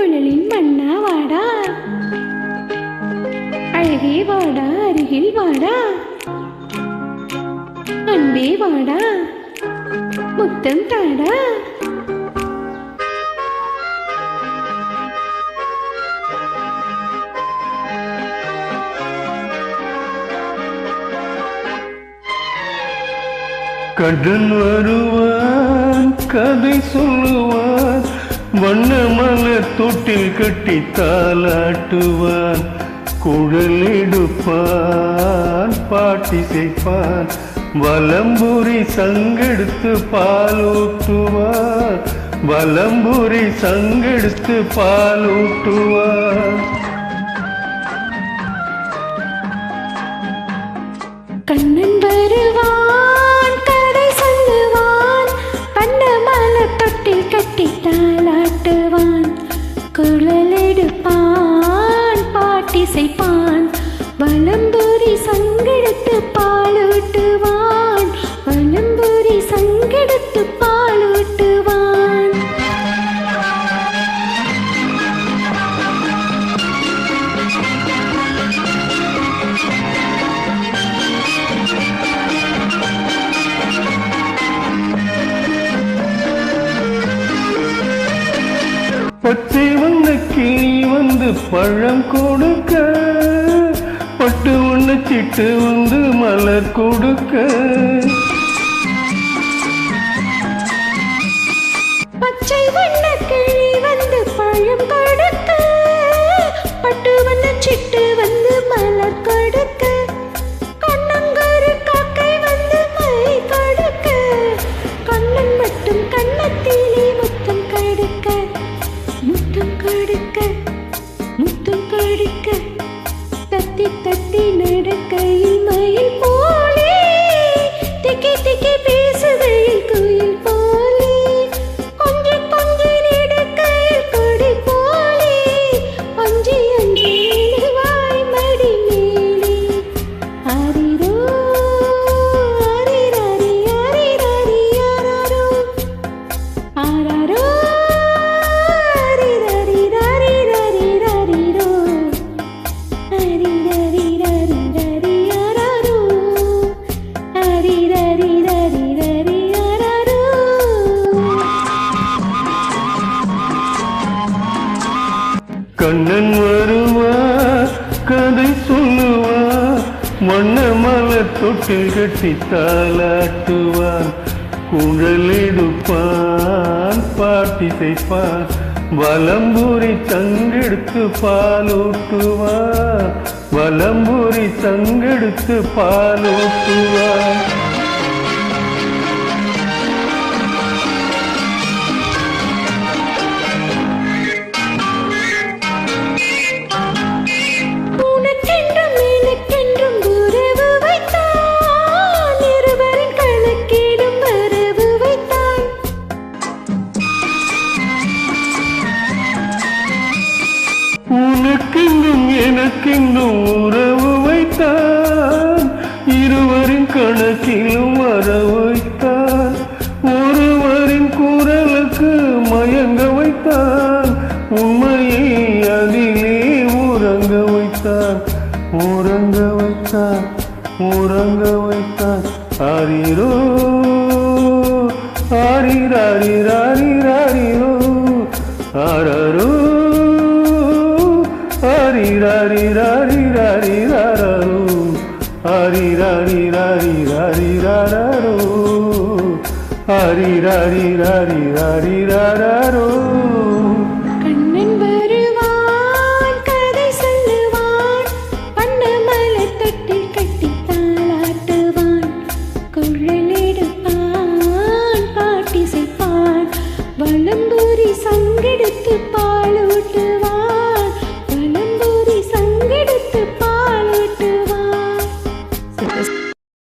குழலின் மன்னா வாடா, அழகே வாடா அருகில் வாடா, அன்பே வாடா முத்தம் தாடா. கடன் வருவான் கதை சொல்லுவான், வண்ண மலர் தொட்டில் கட்டி தாலாட்டுவான், குழலெடுப்பான் பாட்டி செய்ப்பான், வலம்புரி சங்கெடுத்து பாலூட்டுவான், வலம்புரி சங்கெடுத்து பாலூட்டுவான். கண்ணன் வருவான் கதை சொல்லுவான், வண்ண மலர் தொட்டில் கட்டி தாலாட்டுவான், குழலெடுப்பான் பாட்டி செய்ப்பான், வலம்புரி சங்கெடுத்து பாலூட்டுவான், வலம்புரி சங்கெடுத்து பாலூட்டுவான். பச்சை வண்ண கிளி வந்து பழம் கொடுக்க, பட்டு வண்ண சிட்டு வந்து மலர் கொடுக்க, பச்சை வண்ண கிளி வந்து பழம் கொடுக்க, பட்டு வண்ண சிட்டு வந்து மலர் கொடுக்க, கண்ணங்கரு காக்கை வந்து மை கொடுக்க, கண்ணன் மட்டும் கண்ணத்திலே முத்தம் கொடுக்க, முத்தம் கொடுக்க முத்தம் கொடுக்க, தத்தி தத்தி நடக்கையில் மயில் போலே, திக்கி திக்கி பேசுகையில் குயில் போலே, கொஞ்சி கொஞ்சி நடக்கையில் கொடி போலே, அஞ்சி அஞ்சி வாய் மடி மேலே. ஆரிரோ ஆரிராரி ஆரிராரி ஆராரோ, ஆராரோ ஆரிராரி ராரி ராரி ராரிரோ, ஆரிராரி ராரி ராரி ஆராரோ, ஆரிராரி ராரி ராரி ஆராரோ. கண்ணன் வருவான் கதை சொல்லுவான், வண்ண மலர் தொட்டில் கட்டி தாலாட்டுவான், குழலெடுப்பான் பாட்டி செய்ப்பான், வலம்புரி சங்கெடுத்து பாலூட்டுவான், வலம்புரி சங்கெடுத்து பாலூட்டுவான். உனக்கென்றும் எனக்கென்றும் உறவு வைத்தான், இருவரின் கணக்கிடும் வரவு வைத்தான், உனக்கெங்கும் எனக்கெங்கும் உறவு வைத்தான், இருவரின் கணக்கிலும் வரவு வைத்தான், ஒருவரின் குரலுக்கு மயங்க வைத்தான், உண்மையை அதிலே உறங்க வைத்தான், உறங்க வைத்தான், உறங்க வைத்தான். ஆரிரோ ஆரிராரி ராரி ராரிரோ, ஆரரோ ஆரிராரி ராரி ராரி ராரோ, ஆரிராரி ராரி ராரி ராரோ, ஆரிராரி ராரி ராரி ராரோ.